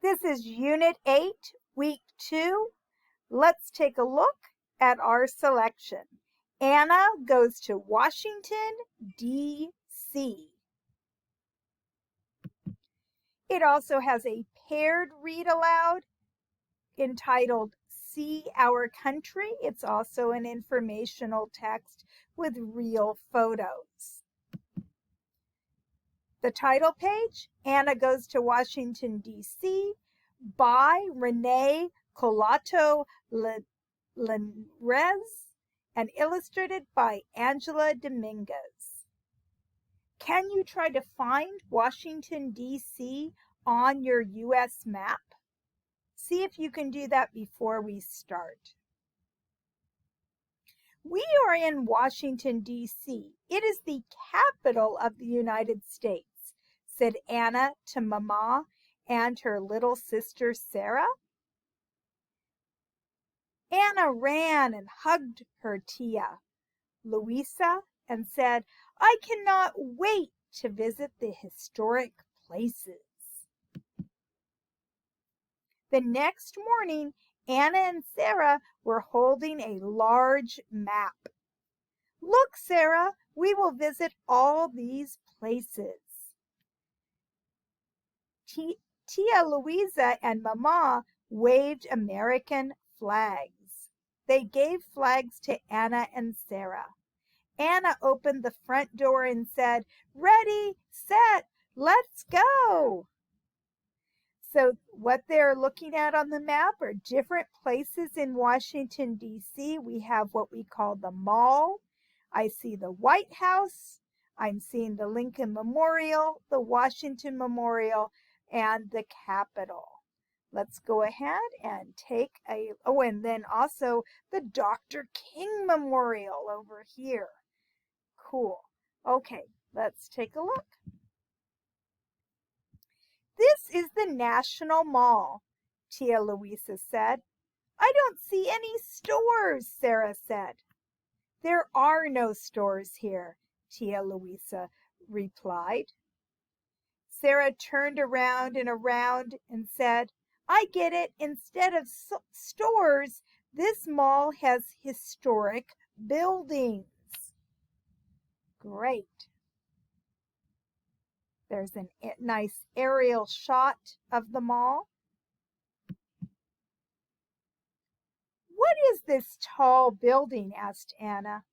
This is Unit 8, Week 2. Let's take a look at our selection. Anna goes to Washington, D.C. It also has a paired read aloud entitled See Our Country. It's also an informational text with real photos. The title page, Anna Goes to Washington, D.C. by Renee Colato Lenrez and illustrated by Angela Dominguez. Can you try to find Washington, D.C. on your U.S. map? See if you can do that before we start. We are in Washington, D.C. It is the capital of the United States, said Anna to Mama and her little sister Sarah. Anna ran and hugged her tia, Louisa, and said, I cannot wait to visit the historic places. The next morning, Anna and Sarah were holding a large map. Look, Sarah, we will visit all these places. Tia Louisa and Mama waved American flags. They gave flags to Anna and Sarah. Anna opened the front door and said, Ready, set, let's go. So what they're looking at on the map are different places in Washington, D.C. We have what we call the Mall. I see the White House. I'm seeing the Lincoln Memorial, the Washington Memorial, and the Capitol. Let's go ahead and take and then also the Dr. King Memorial over here. Cool. Okay, let's take a look. This is the National Mall, Tia Louisa said. I don't see any stores, Sarah said. There are no stores here, Tia Louisa replied. Sarah turned around and said, I get it. Instead of stores, this mall has historic buildings. Great. There's a nice aerial shot of the mall. What is this tall building? Asked Anna.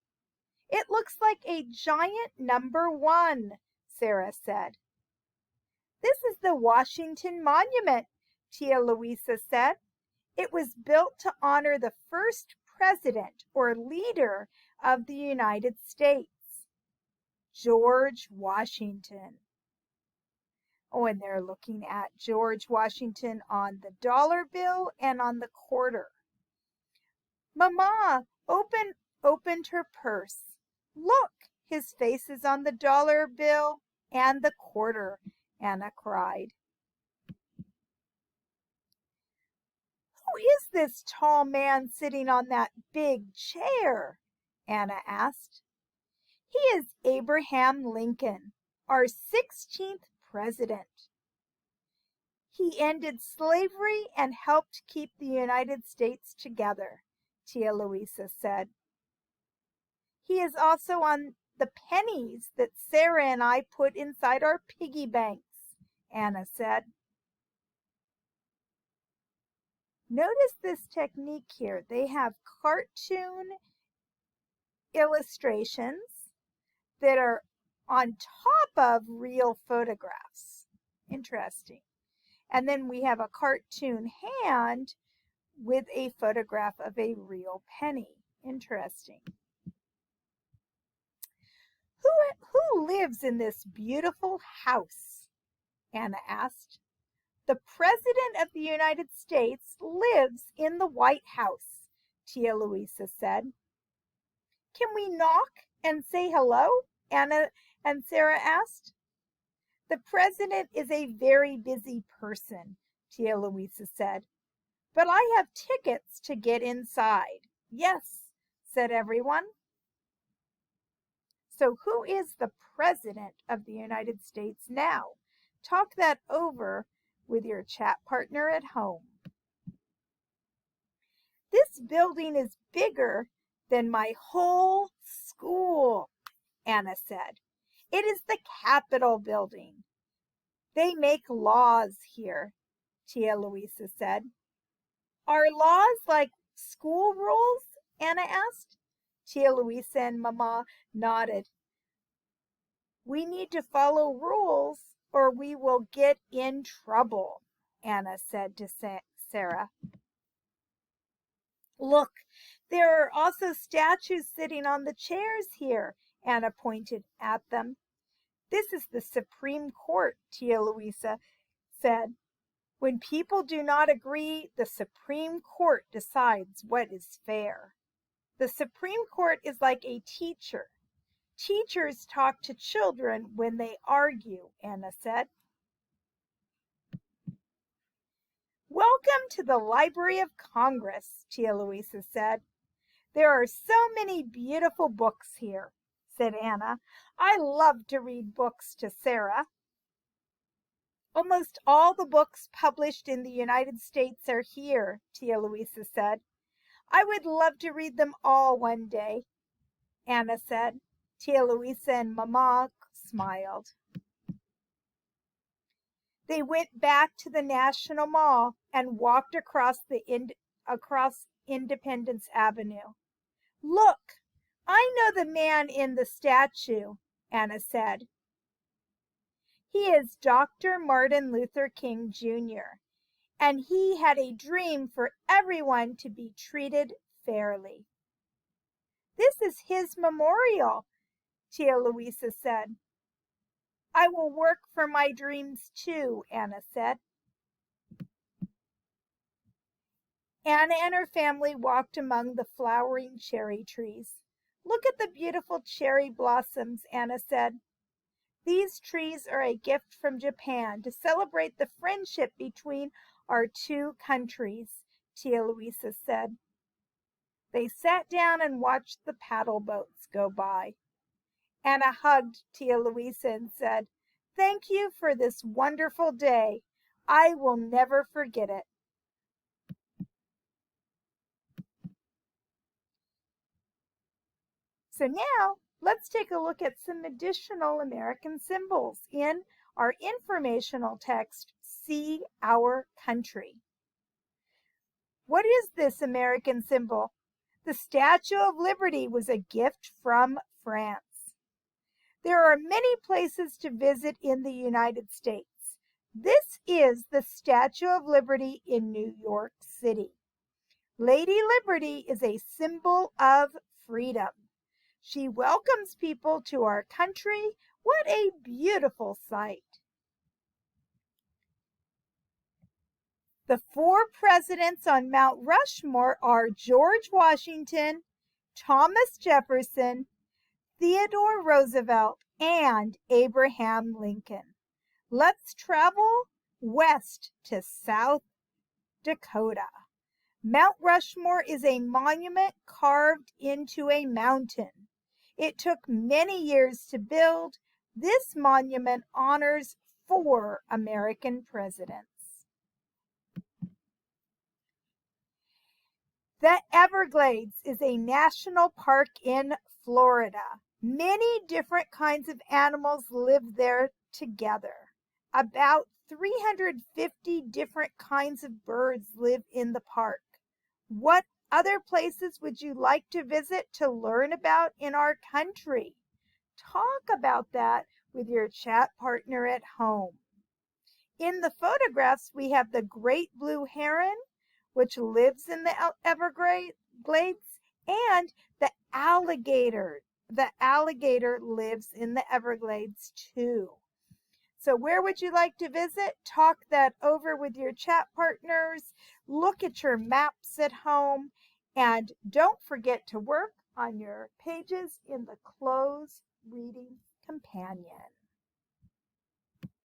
It looks like a giant number 1, Sarah said. This is the Washington Monument, Tia Louisa said. It was built to honor the first president or leader of the United States, George Washington. Oh, and they're looking at George Washington on the dollar bill and on the quarter. Mama opened her purse. Look, his face is on the dollar bill and the quarter, Anna cried. Who is this tall man sitting on that big chair? Anna asked. He is Abraham Lincoln, our 16th president. He ended slavery and helped keep the United States together, Tia Louisa said. He is also on the pennies that Sarah and I put inside our piggy banks, Anna said. Notice this technique here. They have cartoon illustrations that are on top of real photographs. Interesting. And then we have a cartoon hand with a photograph of a real penny. Interesting. Who lives in this beautiful house? Anna asked. The President of the United States lives in the White House, Tia Louisa said. Can we knock and say hello? Anna and Sarah asked. The president is a very busy person, Tia Louisa said. But I have tickets to get inside. Yes, said everyone. So who is the president of the United States now? Talk that over with your chat partner at home. This building is bigger than my whole school, Anna said. It is the Capitol building. They make laws here, Tia Louisa said. Are laws like school rules? Anna asked. Tia Louisa and Mama nodded. We need to follow rules or we will get in trouble, Anna said to Sarah. Look, there are also statues sitting on the chairs here, Anna pointed at them. This is the Supreme Court, Tia Louisa said. When people do not agree, the Supreme Court decides what is fair. The Supreme Court is like a teacher. Teachers talk to children when they argue, Anna said. Welcome to the Library of Congress, Tia Louisa said. There are so many beautiful books here, said Anna. I love to read books to Sarah. Almost all the books published in the United States are here, Tia Louisa said. I would love to read them all one day, Anna said. Tia Louisa and Mama smiled. They went back to the National Mall and walked across Independence Avenue. Look, I know the man in the statue, Anna said. He is Dr. Martin Luther King Jr., and he had a dream for everyone to be treated fairly. This is his memorial, Tia Louisa said. I will work for my dreams too, Anna said. Anna and her family walked among the flowering cherry trees. Look at the beautiful cherry blossoms, Anna said. These trees are a gift from Japan to celebrate the friendship between our two countries, Tia Louisa said. They sat down and watched the paddle boats go by. Anna hugged Tia Louisa and said, Thank you for this wonderful day. I will never forget it. So now let's take a look at some additional American symbols in our informational text, See Our Country. What is this American symbol? The Statue of Liberty was a gift from France. There are many places to visit in the United States. This is the Statue of Liberty in New York City. Lady Liberty is a symbol of freedom. She welcomes people to our country. What a beautiful sight. The 4 presidents on Mount Rushmore are George Washington, Thomas Jefferson, Theodore Roosevelt, and Abraham Lincoln. Let's travel west to South Dakota. Mount Rushmore is a monument carved into a mountain. It took many years to build. This monument honors 4 American presidents. The Everglades is a national park in Florida. Many different kinds of animals live there together. About 350 different kinds of birds live in the park. What other places would you like to visit to learn about in our country? Talk about that with your chat partner at home. In the photographs, we have the great blue heron, which lives in the Everglades, and the alligator. The alligator lives in the Everglades too. So where would you like to visit? Talk that over with your chat partners. Look at your maps at home. And don't forget to work on your pages in the Close Reading Companion.